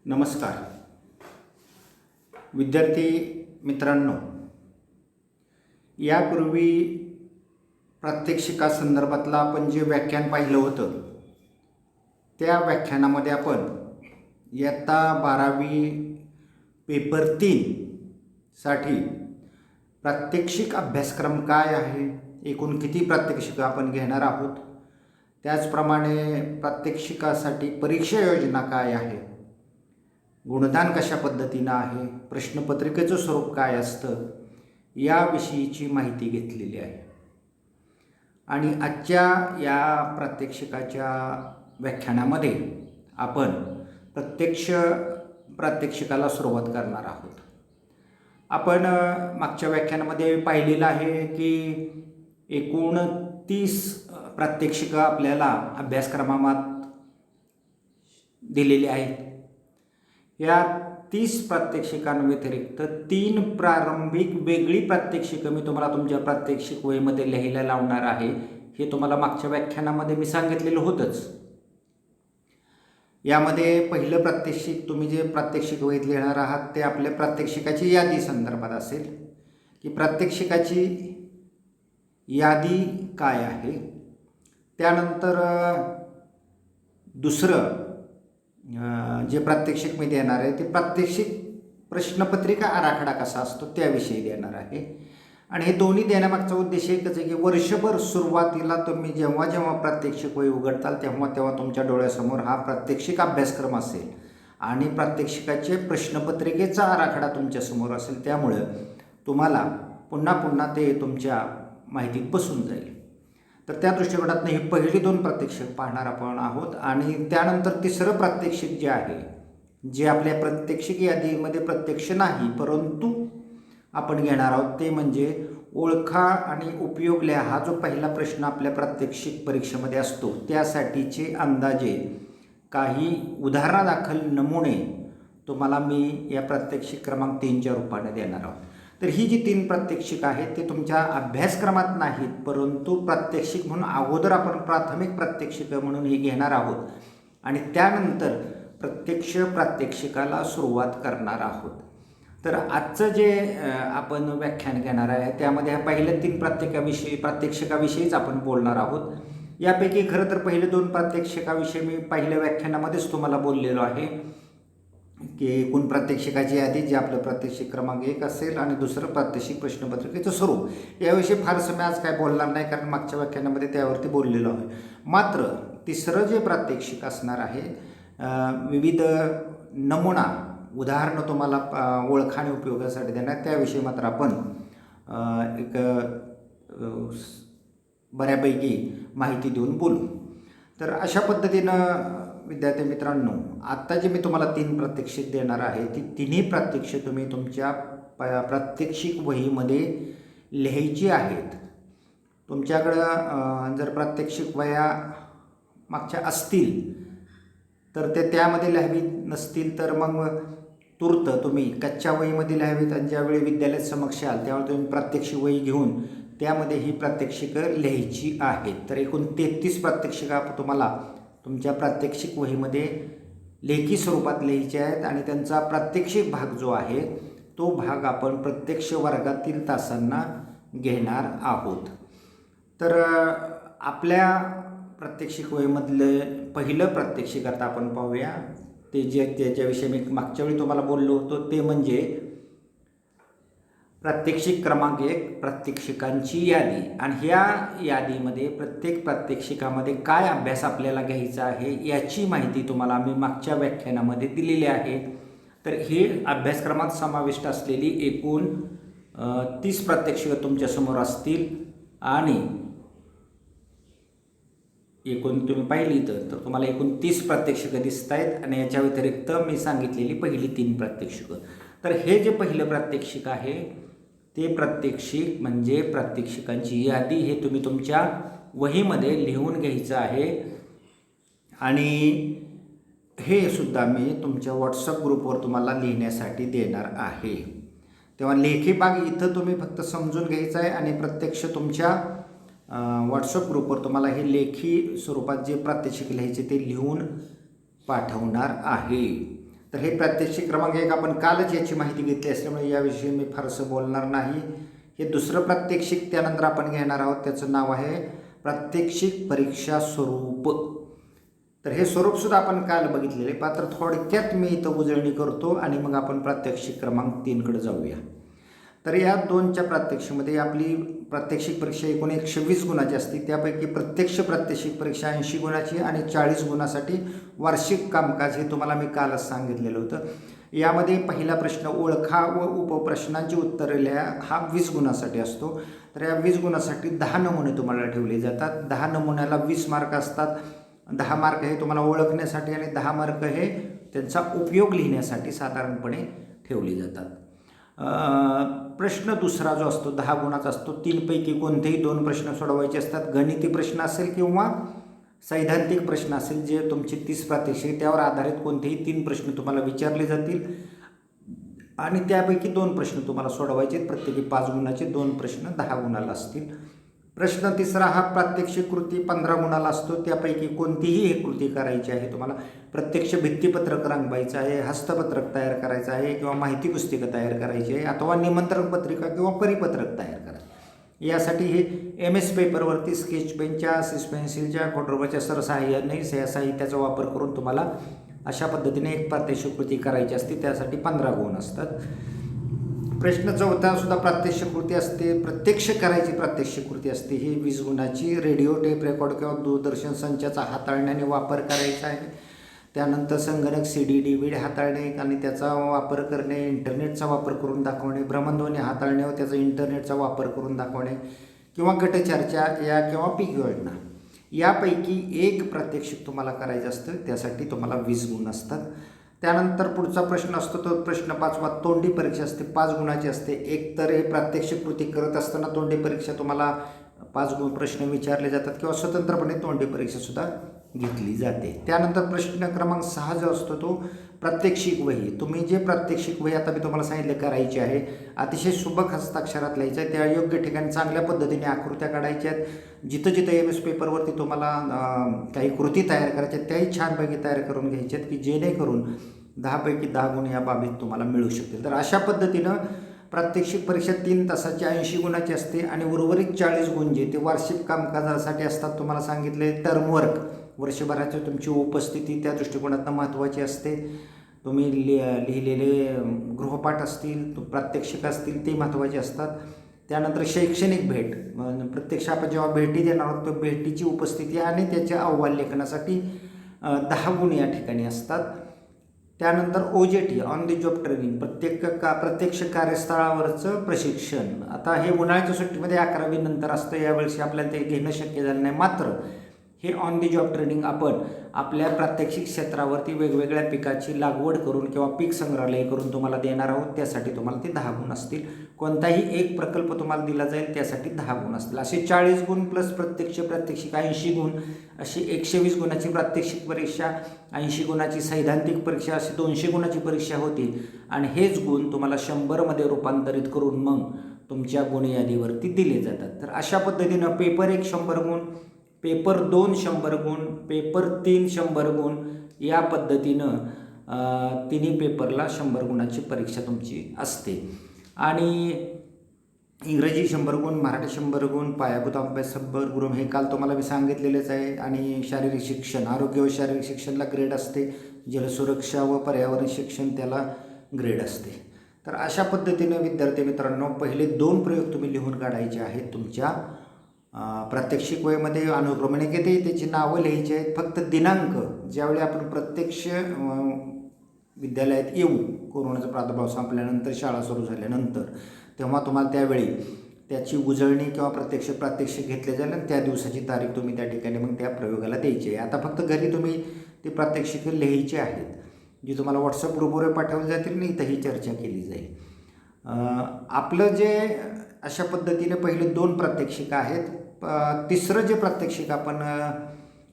नमस्कार विद्यार्थी मित्रांनो, यापूर्वी प्रात्यक्षिकासंदर्भातलं आपण जे व्याख्यान पाहिलं होतं त्या व्याख्यानामध्ये आपण इयत्ता 12वी पेपर 3 साठी प्रात्यक्षिक अभ्यासक्रम काय आहे, एकूण किती प्रात्यक्षिकं आपण घेणार आहोत, त्याचप्रमाणे प्रात्यक्षिकासाठी परीक्षा योजना काय आहे, गुणदान कशा पद्धतीनं आहे, प्रश्नपत्रिकेचं स्वरूप काय असतं याविषयीची माहिती घेतलेली आहे. आणि आजच्या या प्रात्यक्षिकाच्या व्याख्यानामध्ये आपण प्रात्यक्षिकाला सुरुवात करणार आहोत. आपण मागच्या व्याख्यानामध्ये पाहिलेलं आहे की एकूण 30 प्रात्यक्षिकं आपल्याला अभ्यासक्रमात दिलेली आहेत. या 30 प्रात्यक्षिकांव्यतिरिक्त 3 प्रारंभिक वेगळी प्रात्यक्षिकं मी तुम्हाला तुमच्या प्रात्यक्षिक वहीमध्ये लिहायला लावणार आहे. हे तुम्हाला मागच्या व्याख्यानामध्ये मी सांगितलेलं होतंच. यामध्ये पहिलं प्रात्यक्षिक तुम्ही जे प्रात्यक्षिक वहीत लिहिणार आहात ते आपल्या प्रात्यक्षिकाची यादी संदर्भात असेल की प्रात्यक्षिकाची यादी काय आहे. त्यानंतर दुसरं जे प्रात्यक्षिक मी देणार आहे ते प्रात्यक्षिक प्रश्नपत्रिका आराखडा कसा असतो त्याविषयी देणार आहे. आणि हे दोन्ही देण्यामागचा उद्देश एकच आहे की वर्षभर सुरुवातीला तुम्ही जेव्हा जेव्हा प्रात्यक्षिक वही उघडताल तेव्हा तेव्हा तुमच्या डोळ्यासमोर हा प्रात्यक्षिक अभ्यासक्रम असेल आणि प्रात्यक्षिकाचे प्रश्नपत्रिकेचा आराखडा तुमच्यासमोर असेल. त्यामुळं तुम्हाला पुन्हा पुन्हा ते तुमच्या माहितीत बसून जाईल. तर त्या दृष्टिकोनातून ही पहिली 2 प्रात्यक्षिक पाहणार आपण आहोत. आणि त्यानंतर तिसरं प्रात्यक्षिक जे आहे, जे आपल्या प्रात्यक्षिक यादीमध्ये प्रत्यक्ष नाही परंतु आपण घेणार आहोत, ते म्हणजे ओळखा आणि उपयोग लिहा. हा जो पहिला प्रश्न आपल्या प्रात्यक्षिक परीक्षेमध्ये असतो त्यासाठीचे अंदाजे काही उदाहरणादाखल नमुने तुम्हाला मी या प्रात्यक्षिक क्रमांक 3च्या रूपाने देणार आहोत. तर ही जी 3 प्रात्यक्षिक आहेत ते तुमच्या अभ्यासक्रमात नाहीत परंतु प्रात्यक्षिक म्हणून अगोदर आपण प्राथमिक प्रात्यक्षिक म्हणून हे घेणार आहोत आणि त्यानंतर प्रत्यक्ष प्रात्यक्षिकाला सुरुवात करणार आहोत. तर आजचं जे आपण व्याख्यान घेणार आहे त्यामध्ये ह्या पहिल्या 3 प्रात्यक्षिकाविषयीच आपण बोलणार आहोत. यापैकी खरं तर पहिले 2 प्रात्यक्षिकाविषयी मी पहिल्या व्याख्यानामध्येच तुम्हाला बोललेलो आहे की एकूण प्रात्यक्षिकाची यादी जे आपलं प्रात्यक्षिक क्रमांक 1 असेल आणि दुसरं प्रात्यक्षिक प्रश्नपत्रिकेचं स्वरूप. याविषयी फारसं मी आज काय बोलणार नाही कारण मागच्या व्याख्यानामध्ये त्यावरती बोललेलो आहे. मात्र तिसरं जे प्रात्यक्षिक असणार आहे विविध नमुना उदाहरणं तुम्हाला ओळखा आणि उपयोगासाठी देणार, त्याविषयी मात्र आपण एक बऱ्यापैकी माहिती देऊन बोलू. तर अशा पद्धतीनं विद्यार्थी मित्रांनो, आत्ता जे मी तुम्हाला 3 प्रात्यक्षिक देणार आहे ती तिन्ही प्रात्यक्षिक तुम्ही तुमच्या प्रात्यक्षिक वहीमध्ये लिहायची आहेत. तुमच्याकडं जर प्रात्यक्षिक वह्या मागच्या असतील तर ते त्यामध्ये लिहावी, नसतील तर मग तूर्त तुम्ही कच्च्या वहीमध्ये लिहावीत आणि ज्यावेळी विद्यालयात समक्ष आल त्यावेळी तुम्ही प्रात्यक्षिक वही घेऊन त्यामध्ये ही प्रात्यक्षिकं लिहायची आहेत. तर एकूण 33 प्रात्यक्षिका तुम्हाला तुमच्या प्रात्यक्षिक वहीमध्ये लेखी स्वरूपात लिहायचे आहेत आणि त्यांचा प्रात्यक्षिक भाग जो आहे तो भाग आपण प्रत्यक्ष वर्गातील तासांना घेणार आहोत. तर आपल्या प्रात्यक्षिक वहीमधले पहिलं प्रात्यक्षिक आता आपण पाहूया. ते त्याच्याविषयी मी मागच्या वेळी तुम्हाला बोललो होतो ते म्हणजे प्रात्यक्षिक क्रमांक 1 प्रात्यक्षिकांची यादी. आणि ह्या यादीमध्ये प्रत्येक प्रात्यक्षिकामध्ये काय अभ्यास आपल्याला घ्यायचा आहे याची माहिती तुम्हाला आम्ही मागच्या व्याख्यानामध्ये दिलेली आहे. तर हे अभ्यासक्रमात समाविष्ट असलेली एकूण 30 प्रात्यक्षिकं तुमच्यासमोर असतील आणि एकूण तुम्ही पाहिली तर तुम्हाला एकूण 30 प्रात्यक्षिकं दिसत आहेत आणि याच्या व्यतिरिक्त मी सांगितलेली पहिली 3 प्रात्यक्षिकं. तर हे जे पहिलं प्रात्यक्षिक आहे ते प्रात्यक्षिक म्हणजे प्रात्यक्षिकांची यादी. हे तुम्ही तुमच्या वहीमध्ये लिहून घ्यायचं आहे आणि हे सुद्धा मी तुमच्या व्हॉट्सअप ग्रुपवर तुम्हाला लिहिण्यासाठी देणार आहे. तेव्हा लेखी भाग इथं तुम्ही फक्त समजून घ्यायचं आहे आणि प्रत्यक्ष तुमच्या व्हॉट्सअप ग्रुपवर तुम्हाला हे लेखी स्वरूपात जे प्रात्यक्षिक लिहायचे ते लिहून पाठवणार आहे. तर हे प्रात्यक्षिक क्रमांक 1 आपण कालच याची माहिती घेतली असल्यामुळे याविषयी मी फारसं बोलणार नाही. हे दुसरं प्रात्यक्षिक त्यानंतर आपण घेणार आहोत. त्याचं नाव आहे प्रात्यक्षिक परीक्षा स्वरूप. तर हे स्वरूपसुद्धा आपण काल बघितलेले, मात्र थोडक्यात मी इथं उजळणी करतो आणि मग आपण प्रात्यक्षिक क्रमांक 3कडे जाऊया. तर या 2च्या प्रात्यक्षिकमध्ये आपली प्रात्यक्षिक परीक्षा एकूण 120 गुणाची असते. त्यापैकी प्रत्यक्ष प्रात्यक्षिक परीक्षा 80 गुणाची आणि 40 गुणासाठी वार्षिक कामकाज हे तुम्हाला मी कालच सांगितलेलं होतं. यामध्ये पहिला प्रश्न ओळखा व उपप्रश्नांची उत्तरे लिहा हा 20 गुणासाठी असतो. तर या 20 गुणासाठी 10 नमुने तुम्हाला ठेवले जातात. 10 नमुन्याला 20 मार्क असतात. 10 मार्क हे तुम्हाला ओळखण्यासाठी आणि 10 मार्क हे त्यांचा उपयोग लिहिण्यासाठी साधारणपणे ठेवले जातात. प्रश्न दुसरा जो असतो 10 गुणाचा असतो. 3 पैकी कोणतेही 2 प्रश्न सोडवायचे असतात. गणिती प्रश्न असेल किंवा सैद्धांतिक प्रश्न असेल, जे तुमचे 30 प्रात्यक्षिक त्यावर आधारित कोणतेही 3 प्रश्न तुम्हाला विचारले जातील आणि त्यापैकी 2 प्रश्न तुम्हाला सोडवायचे. प्रत्येकी 5 गुणाचे 2 प्रश्न 10 गुणाला असतील. प्रश्न तिसरा हा प्रात्यक्षिक कृती 15 गुणाला असतो. त्यापैकी कोणतीही एक कृती करायची आहे तुम्हाला. प्रत्यक्ष भित्तीपत्रक रंगवायचं आहे, हस्तपत्रक तयार करायचं आहे किंवा माहिती पुस्तिका तयार करायची आहे अथवा निमंत्रण पत्रिका किंवा परिपत्रक तयार करायचं. यासाठी हे MS पेपरवरती स्केच पेनच्या, सिस पेन्सिलच्या, खोडरबरच्या सरसाहाय्याने या साहित्याचा वापर करून तुम्हाला अशा पद्धतीने एक प्रात्यक्षिक कृती करायची असते. त्यासाठी 15 गुण असतात. प्रश्न चौथा सुद्धा प्रात्यक्षिक कृती असते. प्रत्यक्ष करायची प्रात्यक्षिक कृती असते. ही 20 गुणाची. रेडिओ, टेप रेकॉर्ड किंवा दूरदर्शन संचाचा हाताळण्याने वापर करायचा आहे. त्यानंतर संगणक, CD, DVD हाताळणे आणि त्याचा वापर करणे, इंटरनेटचा वापर करून दाखवणे, भ्रमणध्वनी हाताळणे व त्याचा इंटरनेटचा वापर करून दाखवणे किंवा गटचर्चा या किंवा पीक योजना यापैकी एक प्रात्यक्षिक तुम्हाला करायचं असतं. त्यासाठी तुम्हाला 20 गुण असतात. त्यानंतर पुढचा प्रश्न असतो तो प्रश्न 5वा तोंडी परीक्षा असते. 5 गुणाची असते. एक तर हे प्रात्यक्षिक कृती करत असताना तोंडी परीक्षा तुम्हाला 5 प्रश्न विचारले जातात किंवा स्वतंत्रपणे तोंडी परीक्षासुद्धा घेतली जाते. त्यानंतर प्रश्न क्रमांक 6 जो असतो तो प्रात्यक्षिक वही. तुम्ही जे प्रात्यक्षिक वही आता मी तुम्हाला सांगितले करायची आहे, अतिशय सुबक हस्ताक्षरात लिहायचं आहे. त्या योग्य ठिकाणी चांगल्या पद्धतीने आकृत्या काढायच्या आहेत. जिथं जिथं MS पेपरवरती तुम्हाला काही कृती तयार करायच्या आहेत त्याही छानपैकी तयार करून घ्यायच्या आहेत की जेणेकरून 10 पैकी 10 गुण या बाबीत तुम्हाला मिळू शकतील. तर अशा पद्धतीनं प्रात्यक्षिक परीक्षा 3 तासाची 80 गुणाची असते आणि उर्वरित 40 गुण जे ते वार्षिक कामकाजासाठी असतात. तुम्हाला सांगितले टर्मवर्क, वर्षभराची तुमची उपस्थिती त्या दृष्टिकोनातून महत्त्वाची असते. तुम्ही लिहिलेले गृहपाठ असतील, प्रात्यक्षिक असतील ते महत्त्वाचे असतात. त्यानंतर शैक्षणिक भेट, प्रत्यक्ष आपण जेव्हा भेटी देणार आहोत तर भेटीची उपस्थिती आणि त्याच्या अहवाल लेखनासाठी 10 गुण या ठिकाणी असतात. त्यानंतर OJT, on the job training, प्रत्यक्ष कार्यस्थळावरचं प्रशिक्षण. आता हे उन्हाळ्याच्या सुट्टीमध्ये 11वी नंतर असतं. यावेळी आपल्याला ते घेणं शक्य झालं नाही. मात्र हे ऑन द जॉब ट्रेनिंग आपण आपल्या प्रात्यक्षिक क्षेत्रावरती वेगवेगळ्या पिकाची लागवड करून किंवा पीक संग्रहालय करून तुम्हाला देणार आहोत. त्यासाठी तुम्हाला ते 10 गुण असतील. कोणताही एक प्रकल्प तुम्हाला दिला जाईल त्यासाठी 10 गुण असतील. असे 40 गुण प्लस प्रात्यक्षिक 80 गुण, अशी 120 गुणाची प्रात्यक्षिक परीक्षा, 80 गुणाची सैद्धांतिक परीक्षा, अशी 200 गुणाची परीक्षा होती. आणि हेच गुण तुम्हाला 100मध्ये रूपांतरित करून मग तुमच्या गुणयादीवरती दिले जातात. तर अशा पद्धतीनं पेपर 1 100 गुण, पेपर 2 100 गुण, पेपर 3 100 गुण, या पद्धतीनं तिन्ही पेपरला 100 गुणाची परीक्षा तुमची असते. आणि इंग्रजी 100 गुण, मराठी 100 गुण, पायाभूत अभ्यास 100 गुण, हे काल तुम्हाला मी सांगितलेलेच आहे. आणि शारीरिक शिक्षण, आरोग्य व शारीरिक शिक्षणाला ग्रेड असते. जलसुरक्षा व पर्यावरण शिक्षण त्याला ग्रेड असते. तर अशा पद्धतीनं विद्यार्थी मित्रांनो पहिले 2 प्रयोग तुम्ही लिहून काढायचे आहेत. तुमच्या प्रात्यक्षिक वहीमध्ये अनुक्रमणिक येते, त्याची नावं लिहायची आहेत. फक्त दिनांक ज्यावेळी आपण प्रत्यक्ष विद्यालयात येऊ, कोरोनाचा प्रादुर्भाव संपल्यानंतर, शाळा सुरू झाल्यानंतर, तेव्हा तुम्हाला त्यावेळी त्याची उजळणी किंवा प्रात्यक्षिक घेतले जाईल आणि त्या दिवसाची तारीख तुम्ही त्या ठिकाणी मग त्या प्रयोगाला द्यायची आहे. आता फक्त घरी तुम्ही ते प्रात्यक्षिक लिहायची आहेत, जी तुम्हाला व्हॉट्सअप ग्रुपवर पाठवली जातील आणि इथंही चर्चा केली जाईल. आपलं जे अशा पद्धतीने पहिले 2 प्रात्यक्षिक आहेत. तिसरं जे प्रात्यक्षिक आपण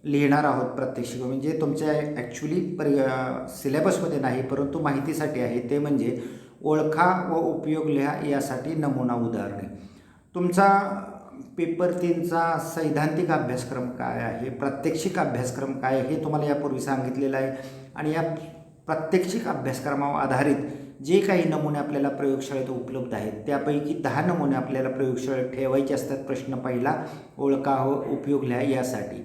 लिहिणार आहोत प्रात्यक्षिक म्हणजे तुमच्या ॲक्च्युली सिलेबसमध्ये नाही परंतु माहितीसाठी आहे. ते म्हणजे ओळखा व उपयोग लिहा, यासाठी नमुना उदाहरणे. तुमचा पेपर 3चा सैद्धांतिक अभ्यासक्रम काय आहे, प्रात्यक्षिक अभ्यासक्रम काय आहे, हे तुम्हाला यापूर्वी सांगितलेलं आहे. आणि या प्रात्यक्षिक अभ्यासक्रमावर आधारित जे काही नमुने आपल्याला प्रयोगशाळेत उपलब्ध आहेत त्यापैकी 10 नमुने आपल्याला प्रयोगशाळेत ठेवायचे असतात. प्रश्न पहिला ओळखा व उपयोग लिहा यासाठी.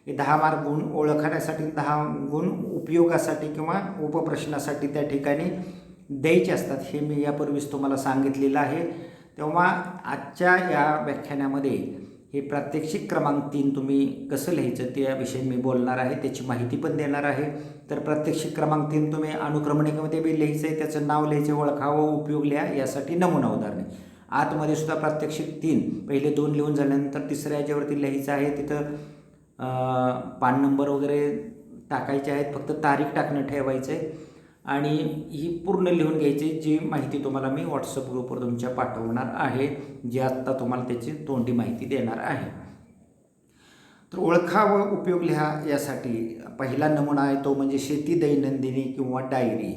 हे 10 मार्क गुण ओळखण्यासाठी, 10 गुण उपयोगासाठी किंवा उपप्रश्नासाठी त्या ठिकाणी द्यायचे असतात. हे मी यापूर्वीच तुम्हाला सांगितलेलं आहे. तेव्हा आजच्या या व्याख्यानामध्ये हे प्रात्यक्षिक क्रमांक 3 तुम्ही कसं लिहायचं त्याविषयी मी बोलणार आहे, त्याची माहिती पण देणार आहे. तर प्रात्यक्षिक क्रमांक 3 तुम्ही अनुक्रमणिकेमध्ये बी लिहायचं आहे, त्याचं नाव लिहायचं, ओळखा व उपयोग लिहा यासाठी नमुना उदाहरणे. आतमध्ये सुद्धा प्रात्यक्षिक 3 पहिले 2 लिहून झाल्यानंतर तिसऱ्या याच्यावरती लिहायचं आहे. तिथं पान नंबर वगैरे टाकायचे आहेत, फक्त तारीख टाकणं ठेवायचं आहे आणि ही पूर्ण लिहून घ्यायची. जी माहिती तुम्हाला मी व्हॉट्सअप ग्रुपवर तुमच्या पाठवणार आहे, जी आत्ता तुम्हाला त्याची तोंडी माहिती देणार आहे. तर ओळखा व उपयोग लिहा यासाठी पहिला नमुना आहे तो म्हणजे शेती दैनंदिनी किंवा डायरी.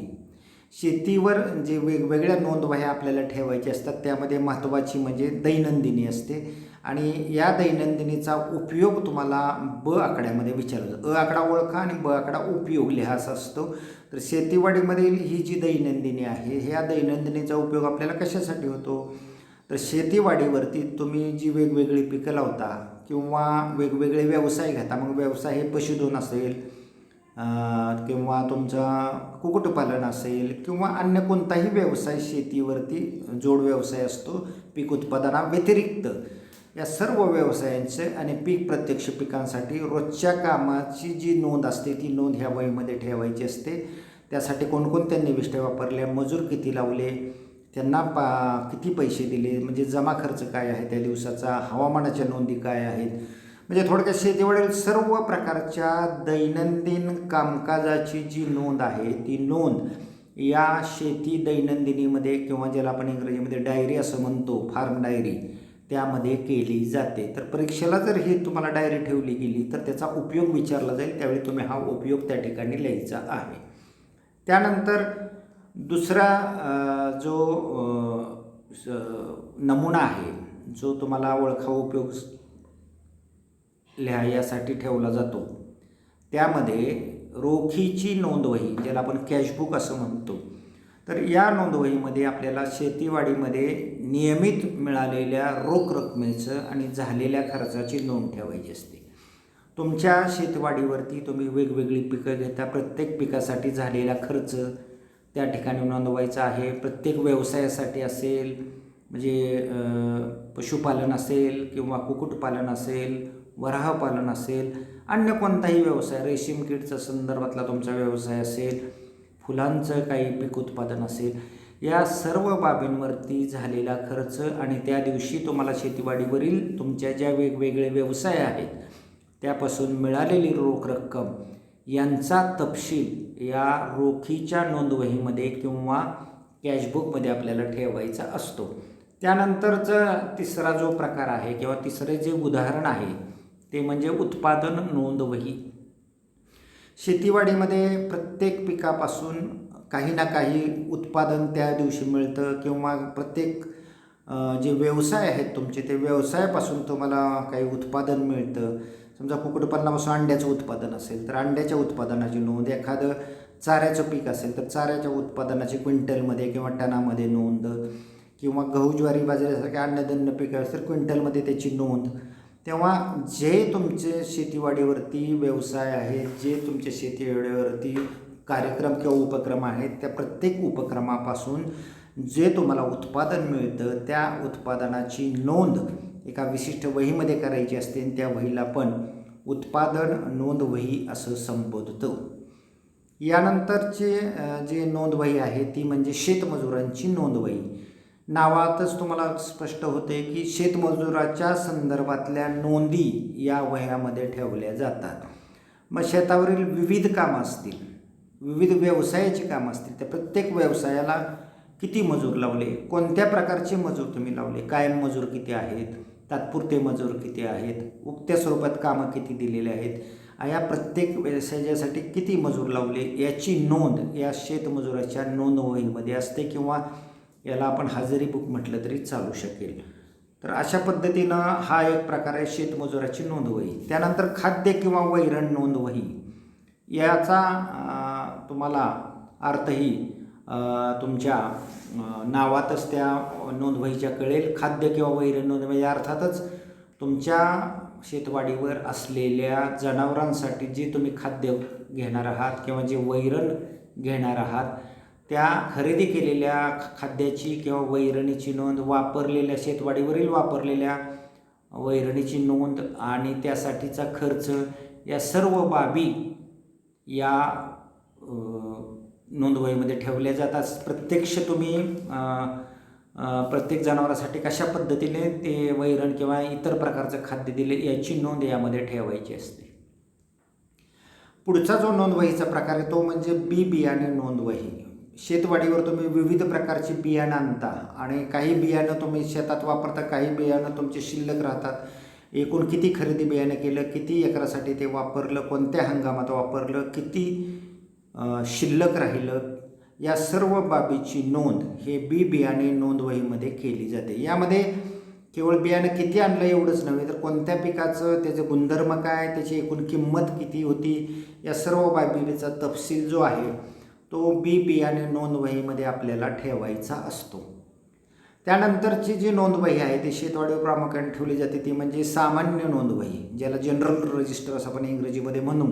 शेतीवर जे वेगवेगळ्या नोंदवह्या आपल्याला ठेवायच्या असतात त्यामध्ये महत्त्वाची म्हणजे दैनंदिनी असते आणि या दैनंदिनीचा उपयोग तुम्हाला ब आकड्यामध्ये विचारला जातो. अ आकडा ओळखा आणि ब आकडा उपयोग लिहा असा असतो. तर शेतीवाडीमधील ही जी दैनंदिनी आहे ह्या दैनंदिनीचा उपयोग आपल्याला कशासाठी होतो, तर शेतीवाडीवरती तुम्ही जी वेगवेगळी पिकं लावता किंवा वेगवेगळे व्यवसाय घेता, मग व्यवसाय हे पशुधन असेल किंवा तुमचा कुक्कुटपालन असेल किंवा अन्य कोणताही व्यवसाय शेतीवरती जोड व्यवसाय असतो पीक उत्पादनाव्यतिरिक्त, या सर्व व्यवसायांचे आणि पीक प्रत्यक्ष पिकांसाठी रोजच्या कामाची जी नोंद असते ती नोंद ह्या वहीमध्ये ठेवायची असते. त्यासाठी कोणकोणत्या निविष्ठा वापरल्या, मजूर किती लावले, त्यांना किती पैसे दिले, म्हणजे जमा खर्च काय आहे त्या दिवसाचा, हवामानाच्या नोंदी काय आहेत, म्हणजे थोडक्यात शेतीवरील सर्व प्रकारच्या दैनंदिन कामकाजाची जी नोंद आहे ती नोंद या शेती दैनंदिनीमध्ये किंवा ज्याला आपण इंग्रजीमध्ये डायरी असं म्हणतो, फार्म डायरी, त्यामध्ये केली जाते. तर परीक्षेला जर ही तुम्हाला डायरी ठेवली गेली तर त्याचा उपयोग विचारला जाईल, त्यावेळी तुम्ही हा उपयोग त्या ठिकाणी लिहायचा आहे. त्यानंतर दुसरा जो नमुना आहे जो तुम्हाला ओळखा उपयोग लिहा यासाठी ठेवला जातो त्यामध्ये रोखीची नोंदवही, ज्याला आपण कॅशबुक असं म्हणतो. तर या नोंदवहीमध्ये आपल्याला शेतीवाडीमध्ये नियमित मिळालेल्या रोख रकमेचं आणि झालेल्या खर्चाची नोंद ठेवायची असते. तुमच्या शेतवाडीवरती तुम्ही वेगवेगळी पिकं घेता, प्रत्येक पिकासाठी झालेला खर्च त्या ठिकाणी नोंदवायचा आहे. प्रत्येक व्यवसायासाठी असेल, म्हणजे पशुपालन असेल किंवा कुक्कुटपालन असेल, वराहपालन असेल, अन्य कोणताही व्यवसाय, रेशीम कीडचा संदर्भातला तुमचा व्यवसाय असेल, फुलांचं काही पीक उत्पादन असेल, या सर्व बाबींवरती झालेला खर्च आणि त्या दिवशी तुम्हाला शेतीवाडीवरील तुमच्या ज्या वेगवेगळे व्यवसाय आहेत त्यापासून मिळालेली रोख रक्कम यांचा तपशील या रोखीच्या नोंदवहीमध्ये किंवा कॅशबुकमध्ये आपल्याला ठेवायचा असतो. त्यानंतरचा तिसरा जो प्रकार आहे किंवा तिसरे जे उदाहरण आहे ते म्हणजे उत्पादन नोंदवही. शेतीवाडीमध्ये प्रत्येक पिकापासून काही ना काही उत्पादन त्या दिवशी मिळतं किंवा प्रत्येक जे व्यवसाय आहेत तुमचे ते व्यवसायापासून तुम्हाला काही उत्पादन मिळतं. समजा कुक्कुटपालनापासून अंड्याचं उत्पादन असेल तर अंड्याच्या उत्पादनाची नोंद, एखादं चाऱ्याचं पीक असेल तर चाऱ्याच्या उत्पादनाची क्विंटलमध्ये किंवा टनामध्ये नोंद, किंवा गहू ज्वारी बाजरीसारख्या अन्नधान्य पिकं असेल तर क्विंटलमध्ये त्याची नोंद. तेव्हा जे तुमचे शेतीवाडीवरती व्यवसाय आहेत, जे तुमच्या शेतीवाडीवरती कार्यक्रम किंवा उपक्रम आहेत त्या प्रत्येक उपक्रमापासून जे तुम्हाला उत्पादन मिळतं त्या उत्पादनाची नोंद एका विशिष्ट वहीमध्ये करायची असते आणि त्या वहीला पण उत्पादन नोंद वही असं संबोधतो. यानंतरचे जे नोंदवही आहे ती म्हणजे शेतमजुरांची नोंदवही. नावातच तुम्हाला स्पष्ट होते की शेतमजुराच्या संदर्भातल्या नोंदी या वह्यामध्ये ठेवल्या जातात. मग शेतावरील विविध कामं असतील, विविध व्यवसायाची कामं असतील, त्या प्रत्येक व्यवसायाला किती मजूर लावले, कोणत्या प्रकारचे मजूर तुम्ही लावले, कायम मजूर किती आहेत, तात्पुरते मजूर किती आहेत, उक्त्या स्वरूपात कामं किती दिलेले आहेत, या प्रत्येक व्यवसायासाठी किती मजूर लावले याची नोंद या शेतमजुराच्या नोंदवहीमध्ये असते किंवा याला आपण हजेरी बुक म्हटलं तरी चालू शकेल. तर अशा पद्धतीनं हा एक प्रकार आहे शेतमजुराची नोंदवही. त्यानंतर खाद्य किंवा वैरण नोंदवही. याचा तुम्हाला अर्थही तुमच्या नावातच त्या नोंदवहीच्या कळेल. खाद्य किंवा वैरण नोंदवही अर्थातच तुमच्या शेतवाडीवर असलेल्या जनावरांसाठी जे तुम्ही खाद्य घेणार आहात किंवा जे वैरण घेणार आहात त्या खरेदी केलेल्या खाद्याची किंवा वैरणीची नोंद, वापरलेल्या शेतवाडीवरील वापरलेल्या वैरणीची नोंद आणि त्यासाठीचा खर्च, या सर्व बाबी या नोंदवहीमध्ये ठेवल्या जातात. प्रत्यक्ष तुम्ही प्रत्येक जनावरासाठी कशा पद्धतीने ते वैरण किंवा इतर प्रकारचं खाद्य दिले याची नोंद यामध्ये ठेवायची असते. पुढचा जो नोंदवहीचा प्रकार आहे तो म्हणजे बी बियाणे नोंदवही. शेतवाडीवर तुम्ही विविध प्रकारची बियाणं आणता आणि काही बियाणं तुम्ही शेतात वापरता, काही बियाणं तुमचे शिल्लक राहतात. एकूण किती खरेदी बियाणं केलं, किती एकरासाठी ते वापरलं, कोणत्या हंगामात वापरलं, किती शिल्लक राहिलं, या सर्व बाबीची नोंद हे बी बियाणे नोंदवहीमध्ये केली जाते. यामध्ये केवळ बियाणं किती आणलं एवढंच नव्हे तर कोणत्या पिकाचं, त्याचे गुणधर्म काय, त्याची एकूण किंमत किती होती, या सर्व बाबीचा तपशील जो आहे तो बी बियाणे नोंदवहीमध्ये आपल्याला ठेवायचा असतो. त्यानंतरची जी नोंदवही आहे ती शेतवाडीवर प्रामुख्याने ठेवली जाते ती म्हणजे सामान्य नोंदवही, ज्याला जनरल रजिस्टर असं आपण इंग्रजीमध्ये म्हणू.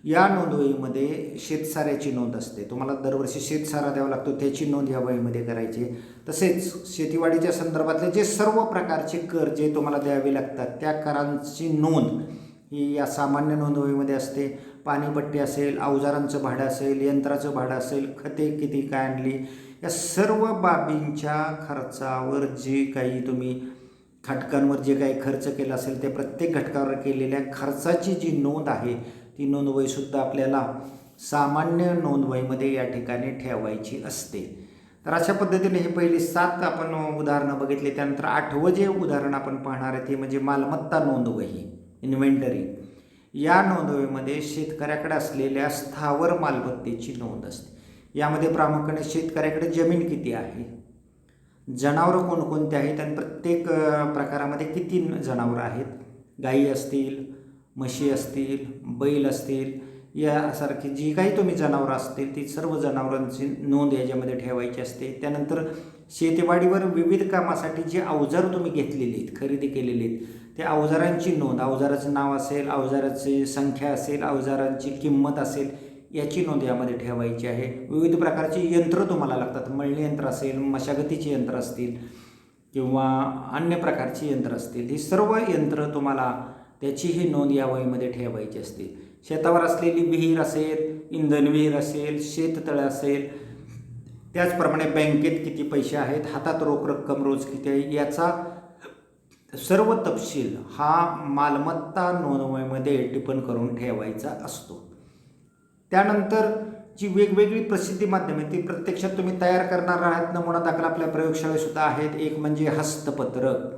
या नोंदवहीमध्ये शेतसाऱ्याची नोंद असते. तुम्हाला दरवर्षी शेतसारा द्यावा लागतो, त्याची नोंद या वहीमध्ये करायची. तसेच शेतीवाडीच्या संदर्भातले जे सर्व प्रकारचे कर जे तुम्हाला द्यावे लागतात त्या करांची नोंद ही या सामान्य नोंदवहीमध्ये असते. पाणीपट्टी असेल, अवजारांचं भाडं असेल, यंत्राचं भाडं असेल, खते किती काय आणली, या सर्व बाबींच्या खर्चावर जे काही तुम्ही घटकांवर जे काही खर्च केला असेल त्या प्रत्येक घटकावर केलेल्या खर्चाची जी नोंद आहे ती नोंदवहीसुद्धा आपल्याला सामान्य नोंदवहीमध्ये या ठिकाणी ठेवायची असते. तर अशा पद्धतीने हे पहिली 7 आपण उदाहरणं बघितली. त्यानंतर 8वं जे उदाहरण आपण पाहणार आहे ते म्हणजे मालमत्ता नोंदवही, इन्व्हेंटरी. या नोंदवहीमध्ये शेतकऱ्याकडे असलेल्या स्थावर मालमत्तेची नोंद असते. यामध्ये प्रामुख्याने शेतकऱ्याकडे जमीन किती आहे, जनावरं कोणकोणते आहेत आणि प्रत्येक प्रकारामध्ये किती जनावरं आहेत, गायी असतील, म्हशी असतील, बैल असतील, यासारखी जी काही तुम्ही जनावरं असतील ती सर्व जनावरांची नोंद याच्यामध्ये ठेवायची असते. त्यानंतर शेतीवाडीवर विविध कामासाठी जे अवजार तुम्ही घेतलेली आहेत, खरेदी केलेली आहेत, त्या अवजारांची नोंद, अवजाराचं नाव असेल, अवजाराची संख्या असेल, अवजारांची किंमत असेल, याची नोंद यामध्ये ठेवायची आहे. विविध प्रकारची यंत्र तुम्हाला लागतात, मळणी यंत्र असेल, मशागतीची यंत्र असतील किंवा अन्य प्रकारची यंत्र असतील, ही सर्व यंत्र तुम्हाला त्याचीही नोंद या वहीमध्ये ठेवायची असते. शेतावर असलेली विहीर असेल, इंधन विहीर असेल, शेततळे असेल, त्याचप्रमाणे बँकेत किती पैसे आहेत, हातात रोख रक्कम रोज किती आहे, याचा सर्व तपशील हा मालमत्ता नोंदवहीमध्ये टिपण करून ठेवायचा असतो. त्यानंतर जी वेगवेगळी प्रसिद्धी माध्यमे ती प्रत्यक्षात तुम्ही तयार करणार आहात. नमुना दाखल आपल्या प्रयोगशाळेतसुद्धा आहेत. एक म्हणजे हस्तपत्रक.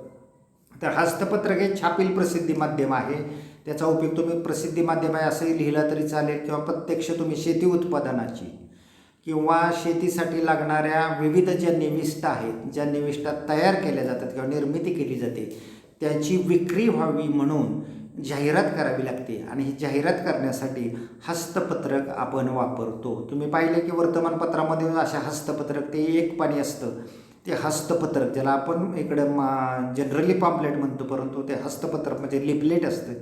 तर हस्तपत्रक हे छापील प्रसिद्धी माध्यम आहे. त्याचा उपयोग तुम्ही प्रसिद्धी माध्यम आहे असंही लिहिला तरी चालेल किंवा प्रत्यक्ष तुम्ही शेती उत्पादनाची किंवा शेतीसाठी लागणाऱ्या विविध ज्या निविष्ठा आहेत, ज्या निविष्ठा तयार केल्या जातात किंवा निर्मिती केली जाते त्याची विक्री व्हावी म्हणून जाहिरात करावी लागते आणि ही जाहिरात करण्यासाठी हस्तपत्रक आपण वापरतो. तुम्ही पाहिले की वर्तमानपत्रामध्ये अशा हस्तपत्रक ते एक पानी असतं, ते हस्तपत्रक ज्याला आपण इकडं जनरली पॉम्पलेट म्हणतो, परंतु ते हस्तपत्रक म्हणजे लिपलेट असतं,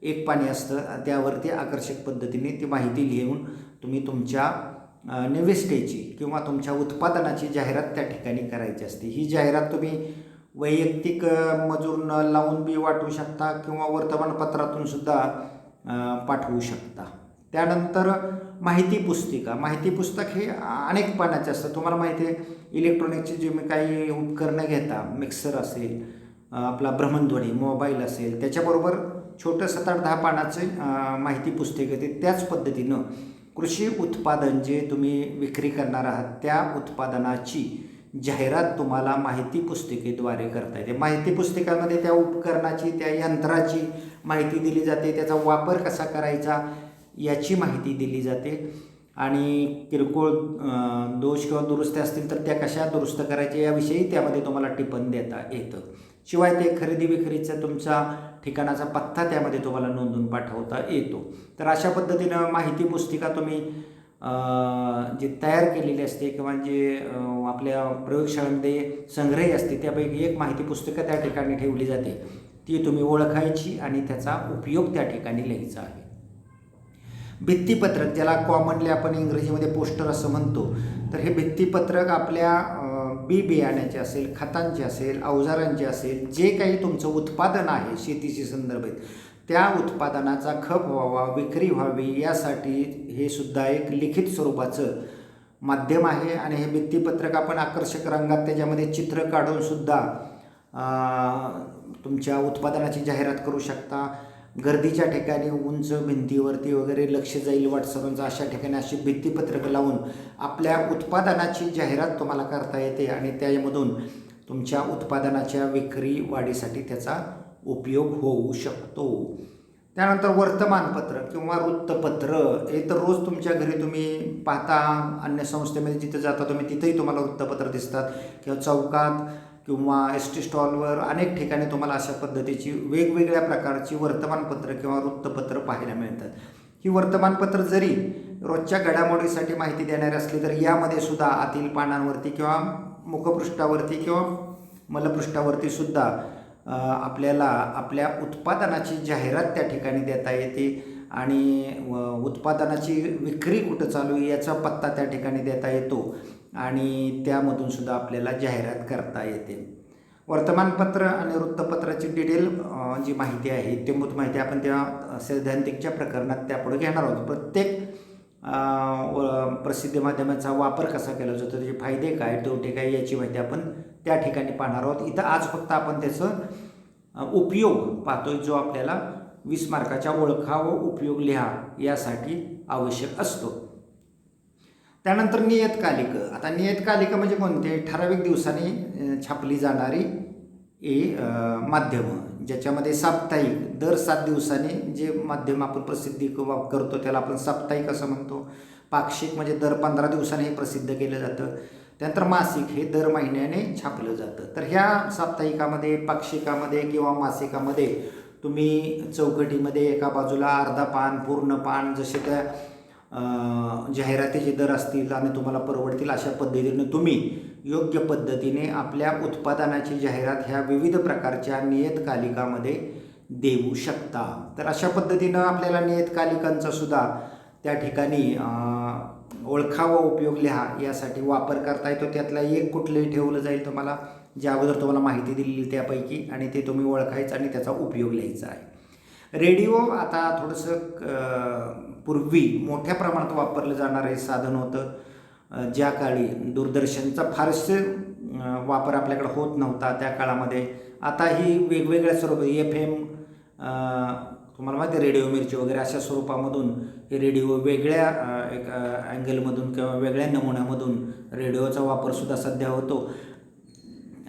एक पानी असतं. त्यावरती आकर्षक पद्धतीने ती माहिती लिहून तुम्ही तुमच्या निविष्ठेची किंवा तुमच्या उत्पादनाची जाहिरात त्या ठिकाणी करायची असते. ही जाहिरात तुम्ही वैयक्तिक मजूर लावून बी वाटू शकता किंवा वर्तमानपत्रातून सुद्धा पाठवू शकता. त्यानंतर माहिती पुस्तिका. माहिती पुस्तक हे अनेक पानाचे असतं. तुम्हाला माहिती आहे इलेक्ट्रॉनिकचे जे मी काही उपकरणं घेता, मिक्सर असेल, आपला भ्रमणध्वनी मोबाईल असेल, त्याच्याबरोबर छोटं 7-8-10 पानाचे माहिती पुस्तक येते. त्याच पद्धतीनं कृषी उत्पादन जे तुम्ही विक्री करणार आहात त्या उत्पादनाची जाहिरात तुम्हाला माहिती पुस्तिकेद्वारे करता येते. माहिती पुस्तिकामध्ये त्या उपकरणाची, त्या यंत्राची माहिती दिली जाते, त्याचा वापर कसा करायचा याची माहिती दिली जाते आणि किरकोळ दोष किंवा दुरुस्त्या असतील तर त्या कशा दुरुस्त करायच्या याविषयी त्यामध्ये तुम्हाला टिपण देता येतं. शिवाय ते खरेदी विक्रीचा तुमचा ठिकाणाचा पत्ता त्यामध्ये तुम्हाला नोंदवून पाठवता येतो. तर अशा पद्धतीनं माहिती पुस्तिका तुम्ही जे तयार केलेली असते किंवा जे आपल्या प्रयोगशाळेमध्ये संग्रही असते त्यापैकी एक माहिती पुस्तकं त्या ठिकाणी ठेवली जाते, ती तुम्ही ओळखायची आणि त्याचा उपयोग त्या ठिकाणी लिहायचा आहे. भित्तीपत्रक, ज्याला कॉमनली आपण इंग्रजीमध्ये पोस्टर असं म्हणतो, तर हे भित्तीपत्रक आपल्या बी बियाण्याचे असेल, खतांचे असेल, अवजारांचे असेल, जे काही तुमचं उत्पादन आहे शेतीशी संदर्भित, त्या उत्पादनाचा खप व्हावा, विक्री व्हावी, यासाठी हे सुद्धा एक लिखित स्वरूपाचं माध्यम आहे. आणि हे भित्तीपत्रक आपण आकर्षक रंगात त्याच्यामध्ये चित्र काढून सुद्धा तुमच्या उत्पादनाची जाहिरात करू शकता. गर्दीच्या ठिकाणी, उंच भिंतीवरती वगैरे लक्ष जाईल वाटसरूंचं, अशा ठिकाणी अशी भित्तीपत्रकं लावून आपल्या उत्पादनाची जाहिरात तुम्हाला करता येते आणि त्यामधून तुमच्या उत्पादनाच्या विक्री वाढीसाठी त्याचा उपयोग होऊ शकतो. त्यानंतर वर्तमानपत्र किंवा वृत्तपत्र, हे तर रोज तुमच्या घरी तुम्ही पाहता, अन्य संस्थेमध्ये जिथे जाता तुम्ही तिथेही तुम्हाला वृत्तपत्र दिसतात किंवा चौकात किंवा एस टी स्टॉलवर अनेक ठिकाणी तुम्हाला अशा पद्धतीची वेगवेगळ्या प्रकारची वर्तमानपत्र किंवा वृत्तपत्र पाहायला मिळतात. ही वर्तमानपत्र जरी रोजच्या घडामोडीसाठी माहिती देणारी असली तर यामध्ये सुद्धा आतील पानांवरती किंवा मुखपृष्ठावरती किंवा मलपृष्ठावरती सुद्धा आपल्याला आपल्या उत्पादनाची जाहिरात त्या ठिकाणी देता येते आणि उत्पादनाची विक्री कुठं चालू आहे याचा पत्ता त्या ठिकाणी देता येतो आणि त्यामधून सुद्धा आपल्याला जाहिरात करता येते. वर्तमानपत्र आणि वृत्तपत्राची डिटेल जी माहिती आहे ते माहिती आपण त्या सैद्धांतिकच्या प्रकरणात त्यापुढे घेणार आहोत. प्रत्येक प्रसिद्धी माध्यमाचा वापर कसा केला जातो, त्याचे फायदे काय, तोटे काय, याची माहिती आपण त्या ठिकाणी पाहणार आहोत. इथं आज फक्त आपण त्याचं उपयोग पाहतोय, जो आपल्याला 20 मार्काच्या ओळखा व उपयोग लिहा यासाठी आवश्यक असतो. त्यानंतर नियतकालिक. आता नियतकालिक म्हणजे कोणते? ठराविक दिवसांनी छापली जाणारी माध्यमं, ज्याच्यामध्ये साप्ताहिक दर 7 दिवसांनी जे माध्यम आपण प्रसिद्धी करतो त्याला आपण साप्ताहिक असं म्हणतो. पाक्षिक म्हणजे दर 15 दिवसांनी हे प्रसिद्ध केलं जातं. त्यानंतर मासिक, हे दर महिन्याने छापलं जातं. तर ह्या साप्ताहिकामध्ये, पाक्षिकामध्ये किंवा मासिकामध्ये तुम्ही चौकटीमध्ये एका बाजूला अर्धा पान, पूर्ण पान, जसे त्या जाहिरातीचे दर असतील आणि तुम्हाला परवडतील अशा पद्धतीने तुम्ही योग्य पद्धतीने आपल्या उत्पादनाची जाहिरात ह्या विविध प्रकारच्या नियतकालिकामध्ये देऊ शकता. तर अशा पद्धतीनं आपल्याला नियतकालिकांचा सुद्धा त्या ठिकाणी ओळखा व उपयोग लिहा यासाठी वापर करता येतो. त्यातला एक कुठलंही ठेवलं जाईल तुम्हाला, ज्या अगोदर तुम्हाला माहिती दिलेली त्यापैकी, आणि ते तुम्ही ओळखायचं आणि त्याचा उपयोग लिहायचा आहे. रेडिओ आता थोडंसं पूर्वी मोठ्या प्रमाणात वापरलं जाणारं हे साधन होतं. ज्या काळी दूरदर्शनचा फारसे वापर आपल्याकडे होत नव्हता त्या काळामध्ये. आता ही वेगवेगळ्या स्वरूप FM, तुम्हाला माहिती आहे रेडिओ मिरची वगैरे, अशा स्वरूपामधून हे रेडिओ वेगळ्या एक अँगलमधून किंवा वेगळ्या नमुन्यामधून रेडिओचा वापरसुद्धा सध्या होतो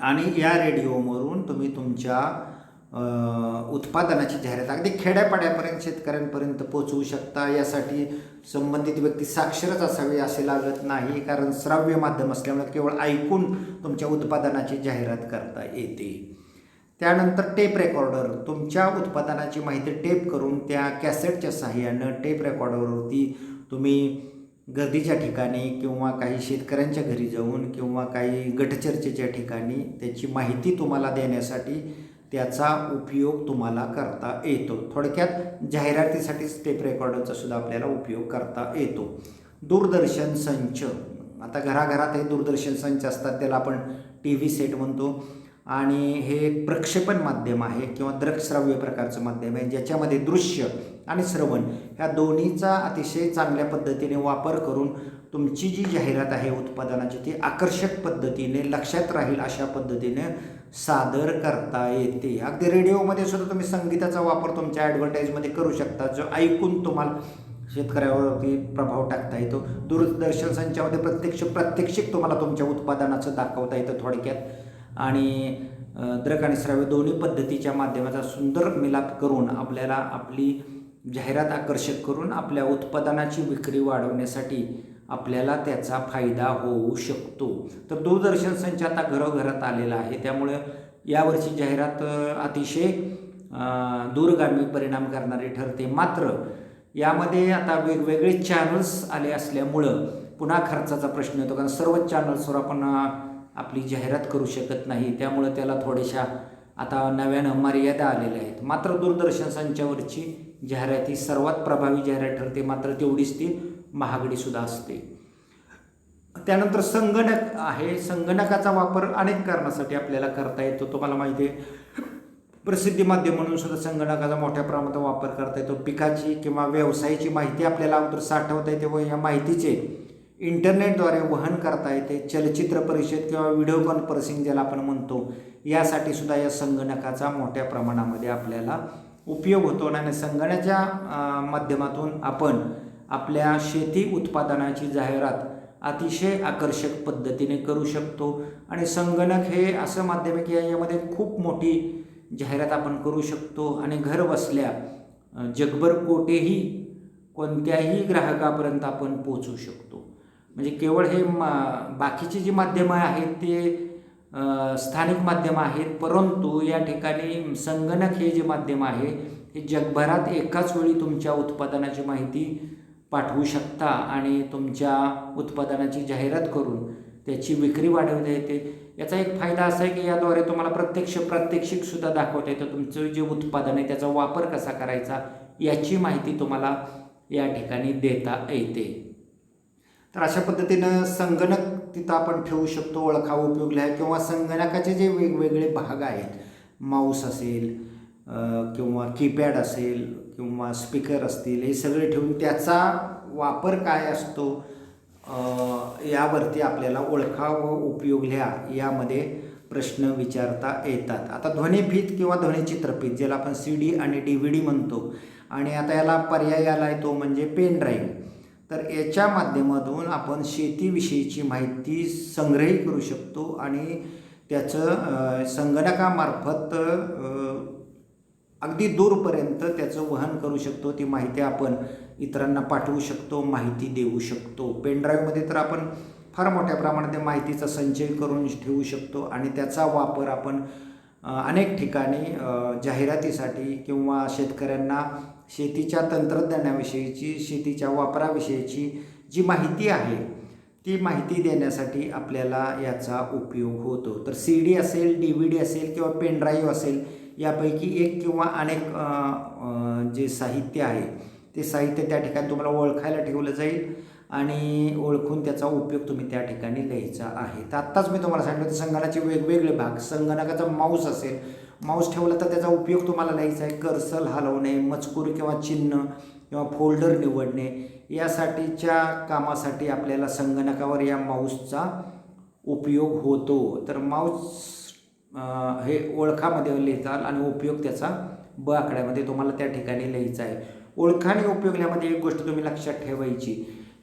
आणि या रेडिओवरून तुम्ही तुमच्या उत्पादनाची जाहिरात अगदी खेड्यापाड्यापर्यंत, शेतकऱ्यांपर्यंत पोहोचवू शकता. यासाठी संबंधित व्यक्ती साक्षरच असावी असे लागत नाही, कारण श्राव्य माध्यम असल्यामुळे केवळ ऐकून तुमच्या उत्पादनाची जाहिरात करता येते. त्यानंतर टेप रेकॉर्डर, तुमच्या उत्पादनाची माहिती टेप करून त्या कॅसेटच्या सहाय्यानं टेप रेकॉर्डरवरती तुम्ही गर्दीच्या ठिकाणी किंवा काही शेतकऱ्यांच्या घरी जाऊन किंवा काही गटचर्चेच्या ठिकाणी त्याची माहिती तुम्हाला देण्यासाठी त्याचा उपयोग तुम्हाला करता येतो. थोडक्यात जाहिरातीसाठीच टेप रेकॉर्डरचा सुद्धा आपल्याला उपयोग करता येतो. दूरदर्शन संच, आता घराघरात हे दूरदर्शन संच असतात, त्याला आपण TV सेट म्हणतो आणि हे एक प्रक्षेपण माध्यम आहे किंवा दृकश्राव्य प्रकारचं माध्यम आहे, ज्याच्यामध्ये दृश्य आणि श्रवण ह्या दोन्हीचा अतिशय चांगल्या पद्धतीने वापर करून तुमची जी जाहिरात आहे उत्पादनाची ती आकर्षक पद्धतीने लक्षात राहील अशा पद्धतीने सादर करता येते. अगदी रेडिओमध्ये सुद्धा तुम्ही संगीताचा वापर तुमच्या ॲडव्हर्टाईजमध्ये करू शकता, जो ऐकून तुम्हाला शेतकऱ्यावरती प्रभाव टाकता येतो. दूरदर्शन संचामध्ये प्रात्यक्षिक तुम्हाला तुमच्या उत्पादनाचं दाखवता येतं थोडक्यात, आणि दृक आणि श्राव्य दोन्ही पद्धतीच्या माध्यमाचा सुंदर मिलाप करून आपल्याला आपली जाहिरात आकर्षक करून आपल्या उत्पादनाची विक्री वाढवण्यासाठी आपल्याला त्याचा फायदा होऊ शकतो. तर दूरदर्शन संच आता घरोघरात आलेला आहे, त्यामुळे यावरची जाहिरात अतिशय दूरगामी परिणाम करणारी ठरते. मात्र यामध्ये आता वेगवेगळे चॅनल्स आले असल्यामुळं पुन्हा खर्चाचा प्रश्न येतो, कारण सर्वच चॅनल्सवर आपण आपली जाहिरात करू शकत नाही. त्यामुळं त्याला थोड्याशा आता नव्यानं मर्यादा आलेल्या आहेत. मात्र दूरदर्शन संचावरची जाहिरात ही सर्वात प्रभावी जाहिरात ठरते, मात्र तेवढीच ती महागडीसुद्धा असते. त्यानंतर संगणक आहे. संगणकाचा वापर अनेक कारणासाठी आपल्याला करता येतो. तुम्हाला माहिती आहे, प्रसिद्धी माध्यम म्हणून सुद्धा संगणकाचा मोठ्या प्रमाणात वापर करता येतो. पिकाची किंवा व्यवसायाची माहिती आपल्याला अगोदर साठवता येते व या माहितीचे इंटरनेटद्वारे वहन करता येते. चलचित्र परिषद किंवा व्हिडिओ कॉन्फरन्सिंग ज्याला आपण म्हणतो, यासाठी सुद्धा या संगणकाचा मोठ्या प्रमाणामध्ये आपल्याला उपयोग होतो. आणि संगणकाच्या माध्यमातून आपण आपल्या शेती उत्पादनाची जाहिरात अतिशय आकर्षक पद्धतीने करू शकतो. आणि संगणक हे असं माध्यम आहे की यामध्ये खूप मोठी जाहिरात आपण करू शकतो आणि घर बसल्या जगभर कोणत्याही ग्राहकापर्यंत आपण पोहोचू शकतो. म्हणजे केवळ हे बाकीची जी माध्यमं आहेत ते स्थानिक माध्यमं आहेत, परंतु या ठिकाणी संगणक हे जे माध्यम आहे हे जगभरात एकाच वेळी तुमच्या उत्पादनाची माहिती पाठवू शकता आणि तुमच्या उत्पादनाची जाहिरात करून त्याची विक्री वाढवता येते. याचा एक फायदा असा आहे की याद्वारे तुम्हाला प्रात्यक्षिकसुद्धा दाखवता येतं. तुमचं जे उत्पादन आहे त्याचा वापर कसा करायचा याची माहिती तुम्हाला या ठिकाणी देता येते. तर अशा पद्धतीनं संगणक तिथं आपण ठेवू शकतो, ओळखा उपयोगला आहे. किंवा संगणकाचे जे वेगवेगळे भाग आहेत, माऊस असेल किंवा कीपॅड असेल किंवा स्पीकर असतील, हे सगळे ठेवून त्याचा वापर काय असतो यावरती आपल्याला ओळखा व उपयोग लिहा यामध्ये प्रश्न विचारता येतात. आता ध्वनिफीत किंवा ध्वनिचित्रफीत ज्याला आपण CD आणि DVD म्हणतो, आणि आता याला पर्याय आला आहे तो म्हणजे पेन ड्राईव्ह. तर याच्या माध्यमातून आपण शेतीविषयीची माहिती संग्रहित करू शकतो आणि त्याचं संगणकामार्फत अगदी दूरपर्यंत त्याचं वहन करू शकतो. ती माहिती आपण इतरांना पाठवू शकतो, माहिती देऊ शकतो. पेनड्राईव्हमध्ये तर आपण फार मोठ्या प्रमाणात माहितीचा संचय करून ठेवू शकतो आणि त्याचा वापर आपण अनेक ठिकाणी जाहिरातीसाठी किंवा शेतकऱ्यांना शेतीच्या तंत्रज्ञानाविषयीची, शेतीच्या वापराविषयीची जी माहिती आहे ती माहिती देण्यासाठी आपल्याला याचा उपयोग होतो. तर CD असेल, DVD असेल किंवा पेनड्राईव्ह असेल, यापैकी एक किंवा अनेक जे साहित्य आहे ते साहित्य त्या ठिकाणी तुम्हाला ओळखायला ठेवलं जाईल आणि ओळखून त्याचा उपयोग तुम्ही त्या ठिकाणी लिहायचा आहे. तर आत्ताच मी तुम्हाला सांगितलं संगणकाचे वेगवेगळे भाग. संगणकाचा माऊस असेल, माऊस ठेवला तर त्याचा उपयोग तुम्हाला लिहायचा आहे. कर्सर हलवणे, मजकूर किंवा चिन्ह किंवा फोल्डर निवडणे यासाठीच्या कामासाठी आपल्याला संगणकावर या माऊसचा उपयोग होतो. तर माऊस हे ओळखामध्ये लिहिताल आणि उपयोग त्याचा ब आकड्यामध्ये तुम्हाला त्या ठिकाणी लिहायचा आहे. ओळखा आणि उपयोग यामध्ये एक गोष्ट तुम्ही लक्षात ठेवायची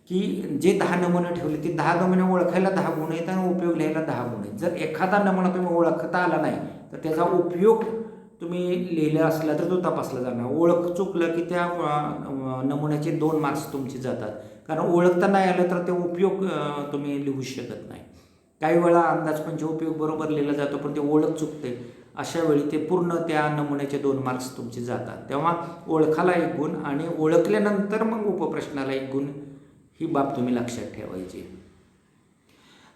की जे 10 नमुने ठेवले ते 10 नमुने ओळखायला 10 गुण आहेत आणि उपयोग लिहायला 10 गुण आहेत. जर एखादा नमुना तुम्ही ओळखता आला नाही तर त्याचा उपयोग तुम्ही लिहिला असला तर तो तपासला जाणार. ओळख चुकलं की त्या नमुन्याचे 2 मार्क्स तुमचे जातात, कारण ओळखता नाही आलं तर ते उपयोग तुम्ही लिहू शकत नाही. काही वेळा अंदाजपंच उपयोग बरोबर लिहिला जातो पण ते ओळख चुकते, अशा वेळी ते पूर्ण त्या नमुन्याचे 2 मार्क्स तुमचे जातात. तेव्हा ओळखाला 1 गुण आणि ओळखल्यानंतर मग उपप्रश्नाला 1 गुण, ही बाब तुम्ही लक्षात ठेवायची.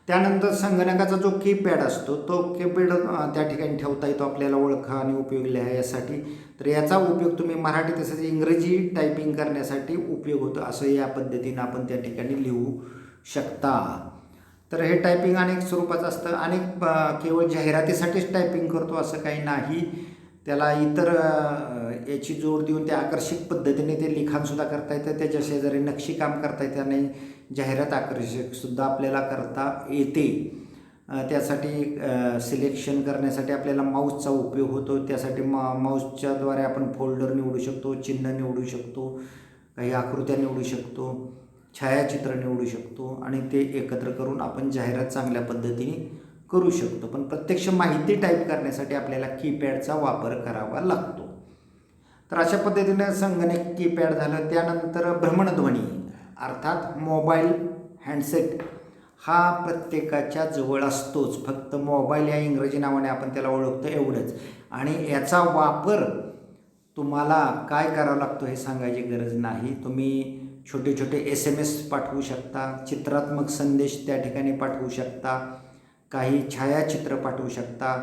त्यानंतर संगणकाचा जो कीपॅड असतो तो कीपॅड त्या ठिकाणी ठेवता येतो आपल्याला ओळखा आणि उपयोग लिहायसाठी. तर याचा उपयोग तुम्ही मराठी तसेच इंग्रजी टायपिंग करण्यासाठी उपयोग होतो, असं या पद्धतीनं आपण त्या ठिकाणी लिहू शकता. तर हे टायपिंग अनेक स्वरूपाचं असतं. अनेक केवळ जाहिरातीसाठीच टायपिंग करतो असं काही नाही. त्याला इतर याची जोड देऊन ते आकर्षक पद्धतीने ते लिखाणसुद्धा करता येतं. त्याच्या शेजारी नक्षीकाम करता येतं आणि जाहिरात आकर्षकसुद्धा आपल्याला करता येते. त्यासाठी सिलेक्शन करण्यासाठी आपल्याला माऊसचा उपयोग होतो. त्यासाठी माऊसच्याद्वारे आपण फोल्डर निवडू शकतो, चिन्ह निवडू शकतो, काही आकृत्या निवडू शकतो, छायाचित्र निवडू शकतो आणि ते एकत्र करून आपण जाहिरात चांगल्या पद्धतीने करू शकतो. पण प्रत्यक्ष माहिती टाईप करण्यासाठी आपल्याला कीपॅडचा वापर करावा लागतो. तर अशा पद्धतीनं संगणक कीपॅड झालं. त्यानंतर भ्रमणध्वनी अर्थात मोबाईल हँडसेट हा प्रत्येकाच्या जवळ असतोच. फक्त मोबाईल या इंग्रजी नावाने आपण त्याला ओळखतो एवढंच. आणि याचा वापर तुम्हाला काय करावं लागतं हे सांगायची गरज नाही. तुम्ही छोटे छोटे SMS पाठवू शकता, चित्रात्मक संदेश त्या ठिकाणी पाठवू शकता, काही छायाचित्र पाठवू शकता,